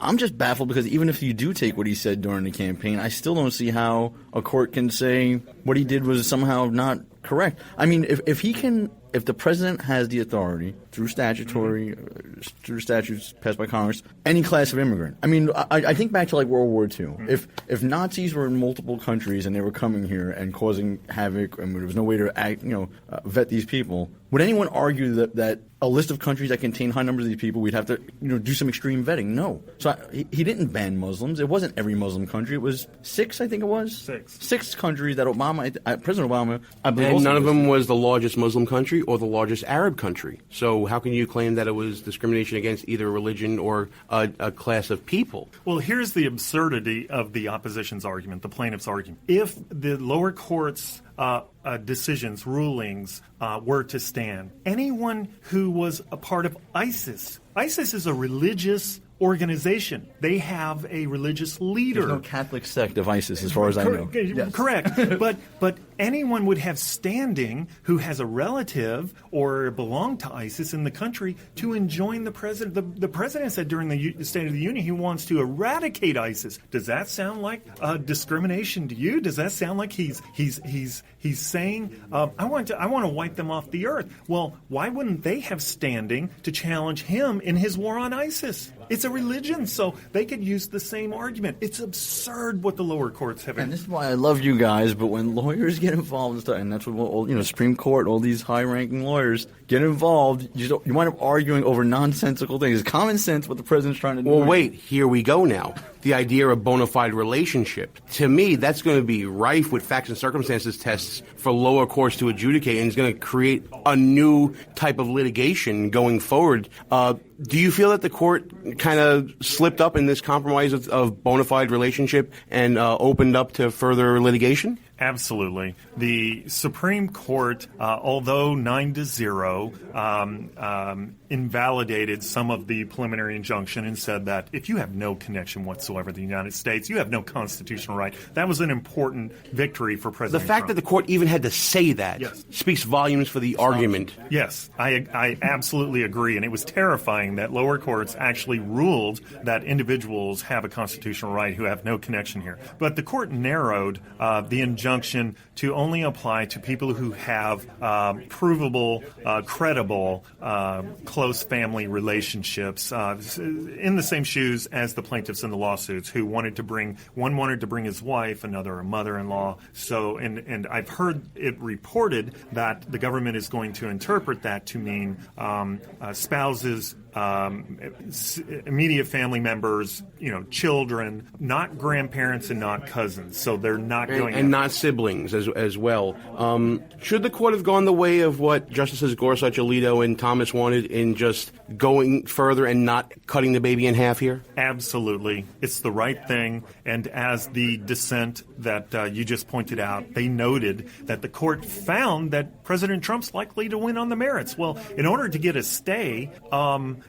J: I'm just baffled because even if you do take what he said during the campaign, I still don't see how a court can say what he did was somehow not correct. I mean, if the president has the authority through through statutes passed by Congress, any class of immigrant. I mean, I think back to like World War II. If Nazis were in multiple countries and they were coming here and causing havoc, and there was no way to vet these people, would anyone argue that a list of countries that contain high numbers of these people, we'd have to do some extreme vetting? No. So he didn't ban Muslims. It wasn't every Muslim country. It was 6, I think it was. 6 countries that President Obama, I believe.
M: And none of them was the largest Muslim country or the largest Arab country. So how can you claim that it was discrimination against either religion or a class of people?
O: Well, here's the absurdity of the opposition's argument, the plaintiff's argument. If the lower court's decisions, rulings were to stand, anyone who was a part of ISIS is a religious organization. They have a religious leader.
J: There's no Catholic sect of ISIS, as far as I know.
O: Correct. But anyone would have standing who has a relative or belonged to ISIS in the country to enjoin the president. The president said during the State of the Union he wants to eradicate ISIS. Does that sound like discrimination to you? Does that sound like he's saying I want to wipe them off the earth? Well, why wouldn't they have standing to challenge him in his war on ISIS? It's a religion, so they could use the same argument. It's absurd what the lower courts have.
J: And this is why I love you guys, but when lawyers get involved and stuff, and that's what all, Supreme Court, all these high-ranking lawyers get involved, you wind up arguing over nonsensical things. It's common sense what the president's trying to do.
M: Well, wait, here we go now. The idea of bona fide relationship. To me, that's going to be rife with facts and circumstances tests for lower courts to adjudicate, and it's going to create a new type of litigation going forward. Do you feel that the court kind of slipped up in this compromise of bona fide relationship and opened up to further litigation?
O: Absolutely. The Supreme Court, although 9-0, invalidated some of the preliminary injunction and said that if you have no connection whatsoever to the United States, you have no constitutional right. That was an important victory for President
M: The fact
O: Trump.
M: that the court even had to say that speaks volumes for the argument.
O: Yes, I absolutely agree. And it was terrifying that lower courts actually ruled that individuals have a constitutional right who have no connection here. But the court narrowed the injunction to only apply to people who have provable, credible, close family relationships in the same shoes as the plaintiffs in the lawsuits who wanted to bring his wife, another a mother-in-law. So, and I've heard it reported that the government is going to interpret that to mean spouses, immediate family members, children, not grandparents and not cousins. So they're not going
M: and not siblings as well. Should the court have gone the way of what Justices Gorsuch, Alito, and Thomas wanted in just going further and not cutting the baby in half here?
O: Absolutely. It's the right thing. And as the dissent that you just pointed out, they noted that the court found that President Trump's likely to win on the merits. Well, in order to get a stay,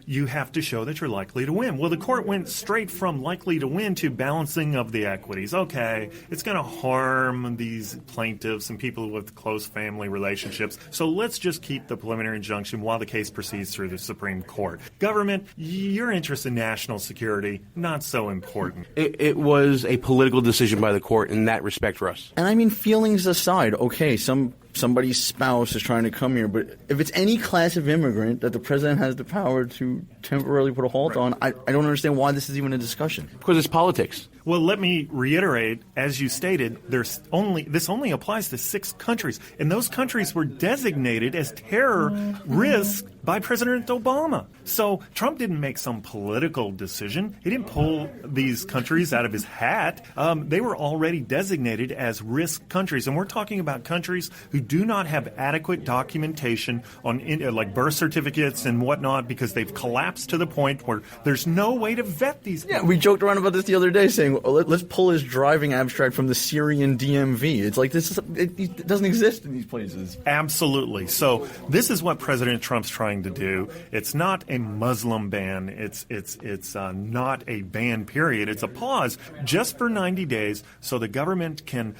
O: you have to show that you're likely to win. Well, the court went straight from likely to win to balancing of the equities. Okay, it's going to harm these plaintiffs and people with close family relationships, so let's just keep the preliminary injunction while the case proceeds through the Supreme Court. Government, your interest in national security, not so important.
M: It was a political decision by the court in that respect for us.
J: And I mean, feelings aside, okay, somebody's spouse is trying to come here, but if it's any class of immigrant that the president has the power to temporarily put a halt on, I don't understand why this is even a discussion.
M: Because it's politics.
O: Well, let me reiterate, as you stated, this only applies to 6 countries, and those countries were designated as terror risks by President Obama. So Trump didn't make some political decision. He didn't pull these countries out of his hat. They were already designated as risk countries, and we're talking about countries who do not have adequate documentation on like birth certificates and whatnot because they've collapsed to the point where there's no way to vet these people.
J: Yeah, we joked around about this the other day saying, let's pull his driving abstract from the Syrian DMV. It's like it doesn't exist in these places.
O: Absolutely. So this is what President Trump's trying to do. It's not a Muslim ban. It's not a ban, period. It's a pause just for 90 days so the government can,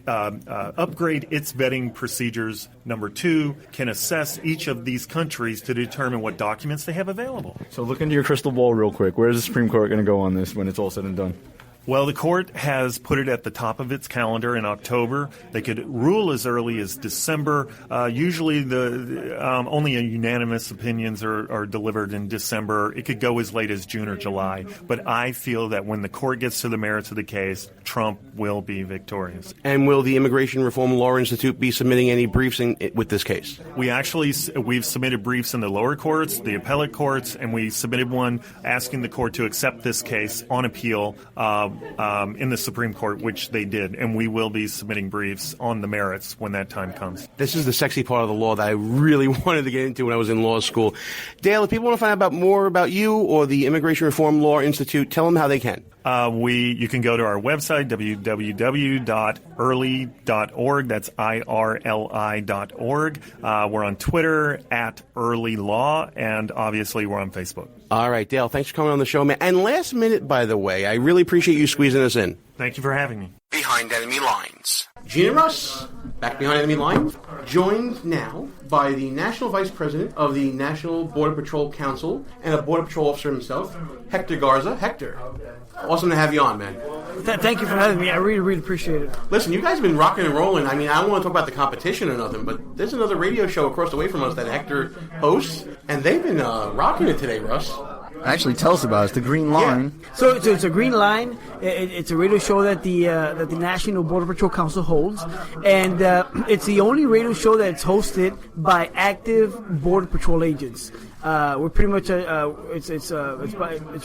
O: upgrade its vetting procedures. Number 2, can assess each of these countries to determine what documents they have available.
J: So look into your crystal ball real quick. Where is the Supreme Court going to go on this when it's all said and done?
O: Well, the court has put it at the top of its calendar in October. They could rule as early as December. Usually only unanimous opinions are delivered in December. It could go as late as June or July. But I feel that when the court gets to the merits of the case, Trump will be victorious.
M: And will the Immigration Reform Law Institute be submitting any briefs with this case?
O: We've submitted briefs in the lower courts, the appellate courts, and we submitted one asking the court to accept this case on appeal in the Supreme Court, which they did, and we will be submitting briefs on the merits when that time comes.
M: This is the sexy part of the law that I really wanted to get into when I was in law school. Dale, if people want to find out more about you or the Immigration Reform Law Institute, tell them how they can.
O: You can go to our website, www.early.org. That's IRLI.org. We're on Twitter @EarlyLaw, and obviously we're on Facebook.
M: All right, Dale, thanks for coming on the show, man. And last minute, by the way, I really appreciate you squeezing us in.
O: Thank you for having me.
G: Behind Enemy Lines.
I: Gene and Russ, back behind enemy lines, joined now by the National Vice President of the National Border Patrol Council and a Border Patrol officer himself, Hector Garza. Hector, awesome to have you on, man.
P: Thank you for having me. I really, really appreciate it.
I: Listen, you guys have been rocking and rolling. I mean, I don't want to talk about the competition or nothing, but there's another radio show across the way from us that Hector hosts, and they've been rocking it today, Russ.
J: Actually, tell us about it. It's the Green Line.
P: Yeah. So it's a Green Line. It's a radio show that the National Border Patrol Council holds, and it's the only radio show that's hosted by active Border Patrol agents. We're pretty much it's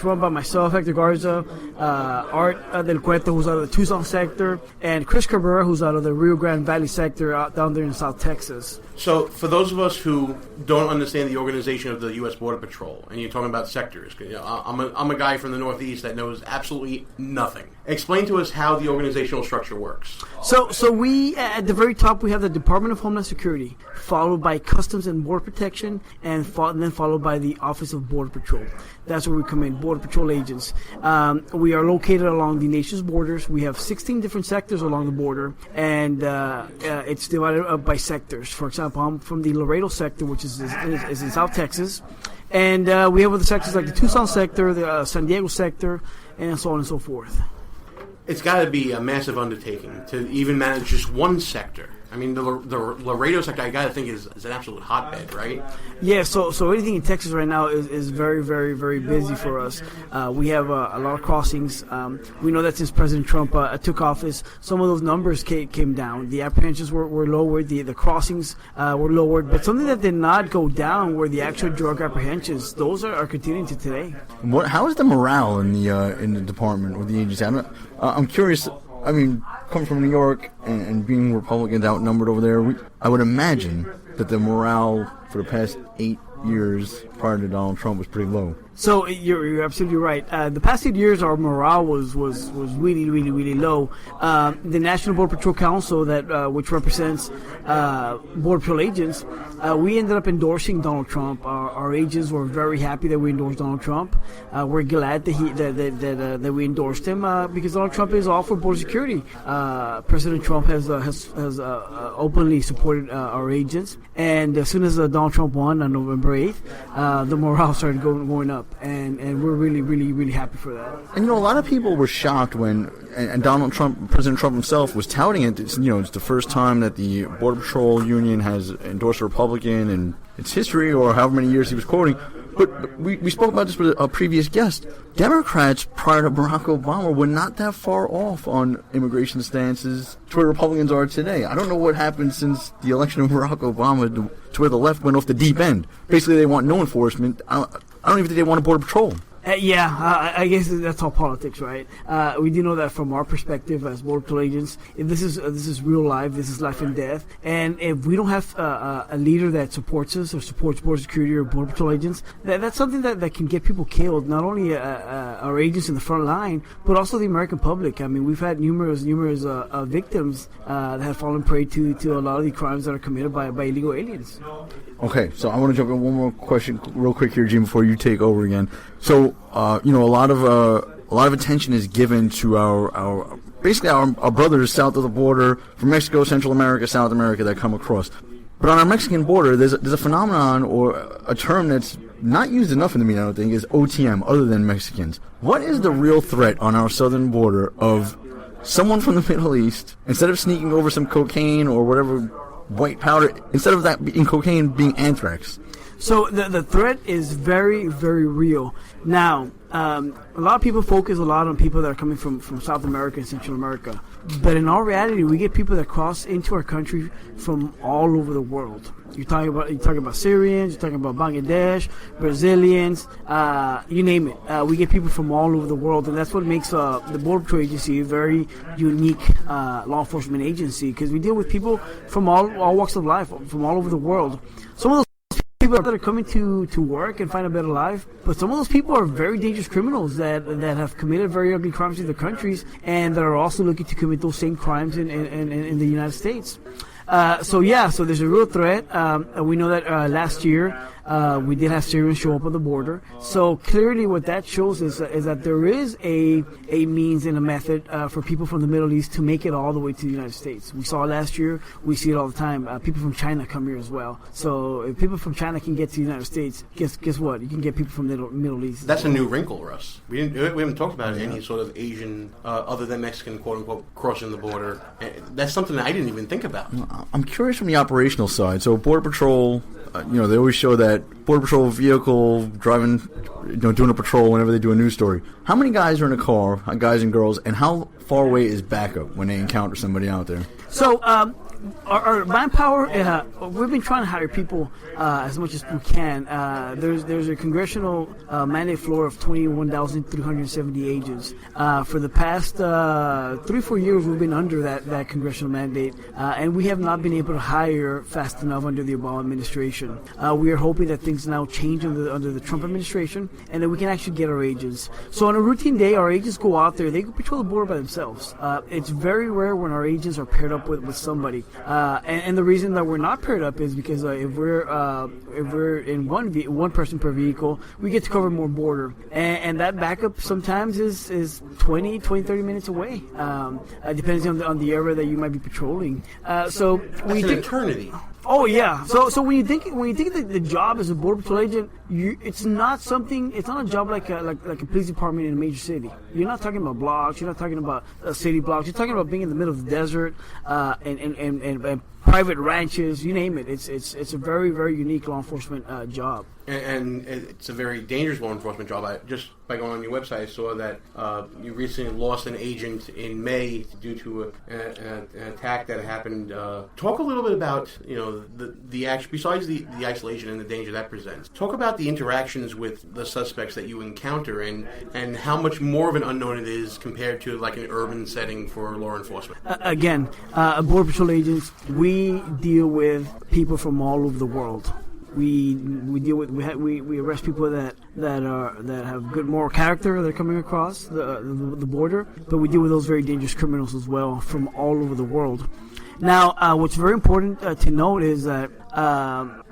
P: run by myself, Hector Garza, Art Del Cueto, who's out of the Tucson sector, and Chris Cabrera, who's out of the Rio Grande Valley sector, out down there in South Texas.
I: So, for those of us who don't understand the organization of the U.S. Border Patrol, and you're talking about sectors, I'm a guy from the Northeast that knows absolutely nothing. Explain to us how the organizational structure works.
P: So we, at the very top, we have the Department of Homeland Security, followed by Customs and Border Protection, and then followed by the Office of Border Patrol. That's where we come in, Border Patrol agents. We are located along the nation's borders. We have 16 different sectors along the border, and it's divided up by sectors. For example, I'm from the Laredo sector, which is in South Texas. And we have other sectors like the Tucson sector, the San Diego sector, and so on and so forth.
I: It's got to be a massive undertaking to even manage just one sector. I mean, the Laredo sector, I got to think, is an absolute hotbed, right?
P: Yeah, so anything in Texas right now is very, very, very busy for us. We have a lot of crossings. We know that since President Trump took office, some of those numbers came down. The apprehensions were lowered, the crossings were lowered, but something that did not go down were the actual drug apprehensions. Those are continuing to today.
J: How is the morale in the department or the agency? I'm curious. I mean, coming from New York and being Republicans outnumbered over there, I would imagine that the morale for the past 8 years prior to Donald Trump was pretty low.
P: So you're absolutely right. The past 8 years, our morale was really, really, really low. The National Border Patrol Council, that which represents Border Patrol agents, we ended up endorsing Donald Trump. Our agents were very happy that we endorsed Donald Trump. We're glad that we endorsed him because Donald Trump is all for border security. President Trump has openly supported our agents, and as soon as Donald Trump won on November 8th, the morale started going up. And we're really, really, really happy for that.
J: And a lot of people were shocked when President Trump himself was touting it. It's the first time that the Border Patrol Union has endorsed a Republican in its history, or however many years he was quoting. But we spoke about this with a previous guest. Democrats prior to Barack Obama were not that far off on immigration stances to where Republicans are today. I don't know what happened since the election of Barack Obama to where the left went off the deep end. Basically, they want no enforcement. I don't even think they want a border patrol.
P: I guess that's all politics, right? We do know that from our perspective as Border Patrol agents, if this is real life, this is life and death, and if we don't have a leader that supports us or supports border security or Border Patrol agents, that's something that can get people killed. Not only our agents in the front line, but also the American public. I mean, we've had numerous victims that have fallen prey to a lot of the crimes that are committed by illegal aliens.
J: Okay, so I want to jump in one more question real quick here, Gene, before you take over again. So, a lot of attention is given to our brothers south of the border, from Mexico, Central America, South America, that come across. But on our Mexican border, there's a phenomenon or a term that's not used enough in the media, I don't think, is OTM, other than Mexicans. What is the real threat on our southern border of someone from the Middle East, instead of sneaking over some cocaine or whatever white powder, instead of that being cocaine, being anthrax?
P: So the threat is very, very real. Now, a lot of people focus a lot on people that are coming from South America and Central America. But in all reality, we get people that cross into our country from all over the world. You're talking about Syrians, you're talking about Bangladesh, Brazilians, you name it. We get people from all over the world, and that's what makes the Border Patrol Agency a very unique law enforcement agency, because we deal with people from all walks of life, from all over the world. Some of those people that are coming to work and find a better life. But some of those people are very dangerous criminals that have committed very ugly crimes in their countries and that are also looking to commit those same crimes in the United States. So there's a real threat. We know that last year we did have Syrians show up on the border. So clearly what that shows is that there is a means and a method for people from the Middle East to make it all the way to the United States. We saw it last year. We see it all the time. People from China come here as well. So if people from China can get to the United States, guess what? You can get people from the Middle East.
I: That's a new wrinkle, Russ. We haven't talked about any sort of Asian, other than Mexican, quote unquote, crossing the border. That's something that I didn't even think about.
J: I'm curious from the operational side. So Border Patrol, they always show that Border Patrol vehicle driving, doing a patrol whenever they do a news story. How many guys are in a car, guys and girls, and how far away is backup when they encounter somebody out there?
P: So, our manpower, we've been trying to hire people as much as we can. There's a congressional mandate floor of 21,370 agents. For the past 3-4 years, we've been under that congressional mandate, and we have not been able to hire fast enough under the Obama administration. We are hoping that things now change under the Trump administration, and that we can actually get our agents. So on a routine day, our agents go out there. They go patrol the border by themselves. It's very rare when our agents are paired up with somebody. And the reason that we're not paired up is because if we're in one person per vehicle, we get to cover more border, and that backup sometimes is 20, 30 minutes away, depending on the area that you might be patrolling. So
I: that's an eternity.
P: Oh yeah. So when you think that the job as a Border Patrol agent, it's not a job like a police department in a major city. You're not talking about blocks. You're not talking about city blocks. You're talking about being in the middle of the desert and private ranches. You name it. It's a very, very unique law enforcement job.
I: And it's a very dangerous law enforcement job. Just by going on your website, I saw that you recently lost an agent in May due to an attack that happened. Talk a little bit about the action besides the isolation and the danger that presents. Talk about the interactions with the suspects that you encounter and how much more of an unknown it is compared to like an urban setting for law enforcement.
P: Again, Border Patrol agents, we deal with people from all over the world. We deal with we arrest people that have good moral character that are coming across the border, but we deal with those very dangerous criminals as well from all over the world. Now, what's very important to note is that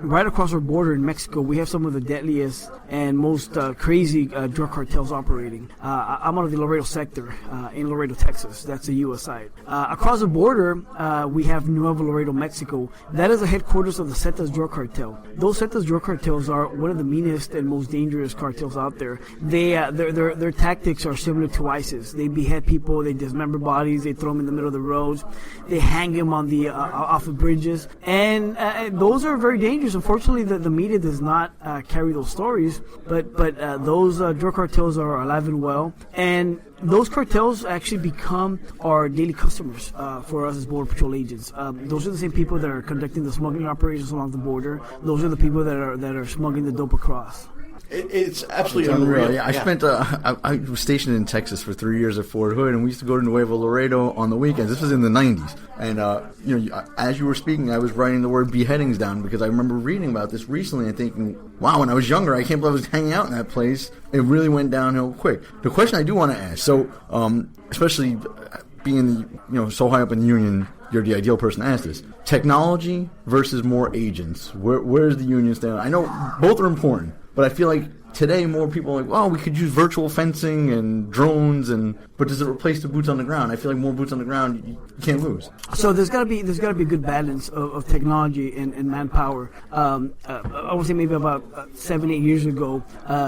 P: right across our border in Mexico, we have some of the deadliest and most crazy drug cartels operating. I'm out of the Laredo sector in Laredo, Texas. That's the U.S. side. Across the border, we have Nuevo Laredo, Mexico. That is the headquarters of the Zetas drug cartel. Those Zetas drug cartels are one of the meanest and most dangerous cartels out there. Their tactics are similar to ISIS. They behead people, they dismember bodies, they throw them in the middle of the roads, they hang them on the off of bridges, and those are very dangerous. Unfortunately, the media does not carry those stories, but those drug cartels are alive and well, and those cartels actually become our daily customers for us as Border Patrol agents. Those are the same people that are conducting the smuggling operations along the border. Those are the people that are smuggling the dope across.
I: It's absolutely unreal.
J: Yeah, I was stationed in Texas for 3 years at Fort Hood, and we used to go to Nuevo Laredo on the weekends. This was in the 90s. And, as you were speaking, I was writing the word beheadings down because I remember reading about this recently and thinking, wow, when I was younger, I can't believe I was hanging out in that place. It really went downhill quick. The question I do want to ask, so especially being so high up in the union, you're the ideal person to ask this. Technology versus more agents. Where's the union stand? I know both are important. But I feel like today more people are like, well, we could use virtual fencing and drones, but does it replace the boots on the ground? I feel like more boots on the ground, you can't lose.
P: So there's got to be a good balance of technology and manpower. I would say maybe about 7-8 years ago,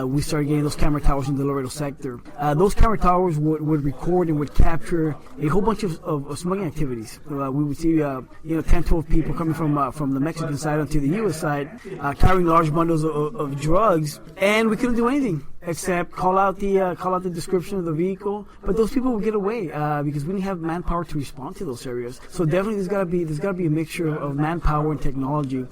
P: we started getting those camera towers in the Laredo sector. Those camera towers would record and would capture a whole bunch of smuggling activities. We would see 10, 12 people coming from the Mexican side onto the U.S. side, carrying large bundles of drugs, and we couldn't do anything. except call out the description of the vehicle. But those people will get away because we didn't have manpower to respond to those areas. So definitely there's got to be a mixture of manpower and technology.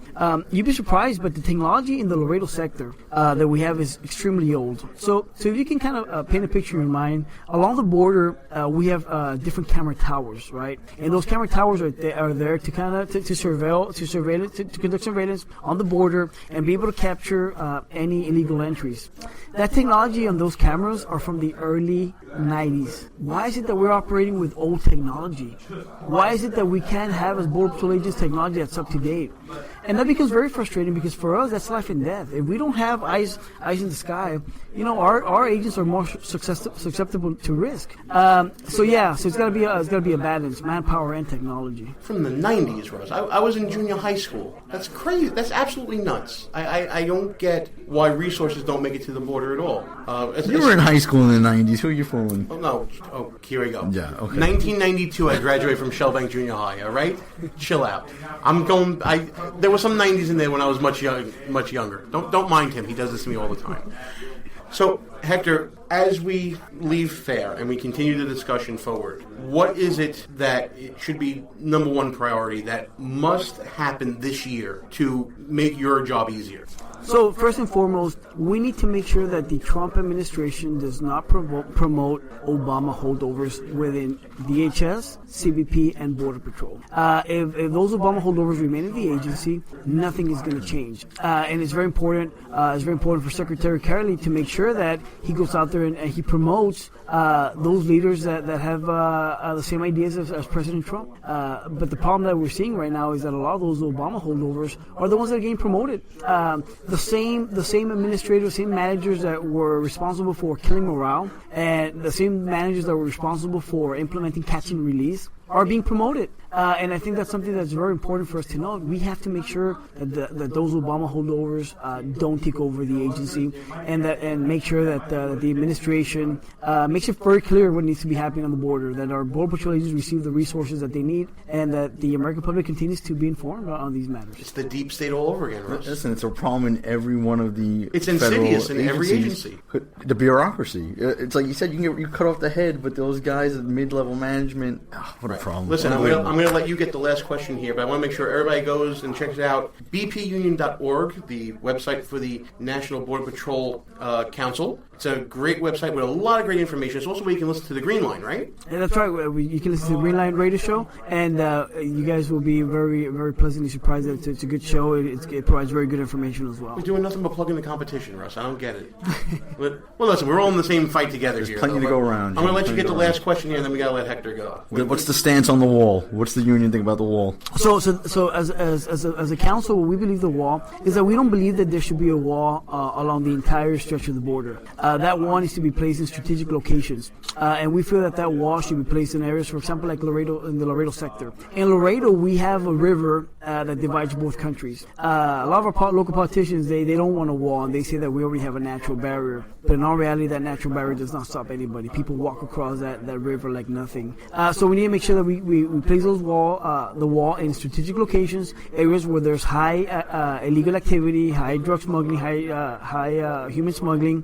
P: You'd be surprised, but the technology in the Laredo sector that we have is extremely old. So if you can kind of paint a picture in your mind, along the border we have different camera towers, right? And those camera towers are there to kind of to conduct surveillance on the border and be able to capture any illegal entries. That technology on those cameras are from the early 90s. Why is it that we're operating with old technology? Why is it that we can't have as Border Patrol agents technology that's up to date? And that becomes very frustrating because for us, that's life and death. If we don't have eyes in the sky, our agents are more susceptible to risk. So it's got to be a balance, manpower and technology.
I: From the 90s, Russ. I was in junior high school. That's crazy. That's absolutely nuts. I don't get why resources don't make it to the border at all.
J: You were in high school in the 90s. Who are you fooling?
I: Oh, no. Oh, here we go.
J: Yeah, okay.
I: 1992, I graduated from Shellbank Junior High, all right? Chill out. There were some 90s in there when I was much younger. Don't mind him. He does this to me all the time. So, Hector, as we leave FAIR and we continue the discussion forward, what is it that it should be number one priority that must happen this year to make your job easier?
P: So first and foremost, we need to make sure that the Trump administration does not promote Obama holdovers within DHS, CBP, and Border Patrol. If those Obama holdovers remain in the agency, nothing is going to change. And it's very important. It's very important for Secretary Carey to make sure that he goes out there and he promotes those leaders that have the same ideas as President Trump. But the problem that we're seeing right now is that a lot of those Obama holdovers are the ones that are getting promoted. The same administrators, same managers that were responsible for killing morale, and the same managers that were responsible for implementing catch and release are being promoted. And I think that's something that's very important for us to know. We have to make sure that those Obama holdovers don't take over the agency, and make sure that the administration makes it very clear what needs to be happening on the border, that our Border Patrol agents receive the resources that they need, and that the American public continues to be informed on these matters.
I: It's the deep state all over again, Russ.
J: Listen, it's a problem in every one of the
I: It's insidious in every agency.
J: The bureaucracy. It's like you said, you cut off the head, but those guys at mid-level management, what a problem.
I: Listen, I'm going to let you get the last question here, but I want to make sure everybody goes and checks out bpunion.org, the website for the National Border Patrol Council. It's a great website with a lot of great information. It's also where you can listen to the Green Line, right?
P: Yeah, that's right. You can listen to the Green Line radio show, and you guys will be very, very pleasantly surprised that it's a good show. It provides very good information as well.
I: We're doing nothing but plugging the competition, Russ. I don't get it. Well, listen, we're all in the same fight together here.
J: There's plenty to go around.
I: I'm going to let you get the last question here, and then we got to let Hector go.
J: What's the stance on the wall? What's the union think about the wall?
P: So as a council, what we believe the wall is that we don't believe that there should be a wall along the entire stretch of the border. That wall needs to be placed in strategic locations, and we feel that wall should be placed in areas, for example, like Laredo, in the Laredo sector. In Laredo, we have a river that divides both countries. A lot of our local politicians, they don't want a wall, and they say that we already have a natural barrier. But in all reality, that natural barrier does not stop anybody. People walk across that river like nothing. So we need to make sure that we place the wall in strategic locations, areas where there's high illegal activity, high drug smuggling, high human smuggling,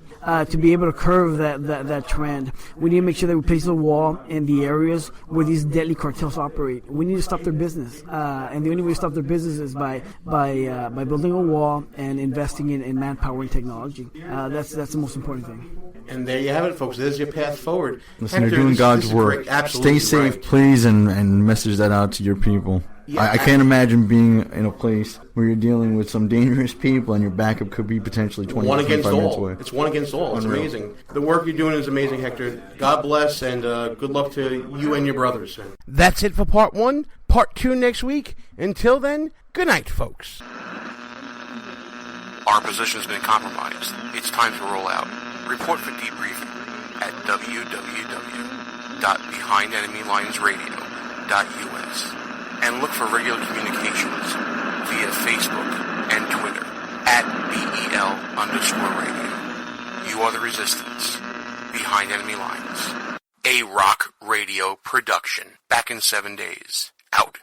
P: to be able to curb that trend. We need to make sure that we place the wall in the areas where these deadly cartels operate. We need to stop their business, and the only way to stop their business is by building a wall and investing in manpower and technology. That's the most important thing.
I: And there you have it, folks. There's your path forward.
J: Listen, you're doing God's work. Stay safe,
I: right.
J: Please, and message that out to your people.
I: Yeah,
J: I can't imagine being in a place where you're dealing with some dangerous people and your backup could be potentially 20
I: one against
J: 25 minutes
I: all.
J: away.
I: It's one against all. It's
J: Unreal.
I: amazing. The work you're doing is amazing, Hector. God bless, and good luck to you and your brothers.
E: That's it for part 1. Part 2 next week. Until then, good night, folks.
G: Our position's been compromised. It's time to roll out. Report for debriefing at www.behindenemylinesradio.us and look for regular communications via Facebook and Twitter at BEL_radio. You are the resistance. Behind Enemy Lines. A Rock Radio production. Back in 7 days. Out.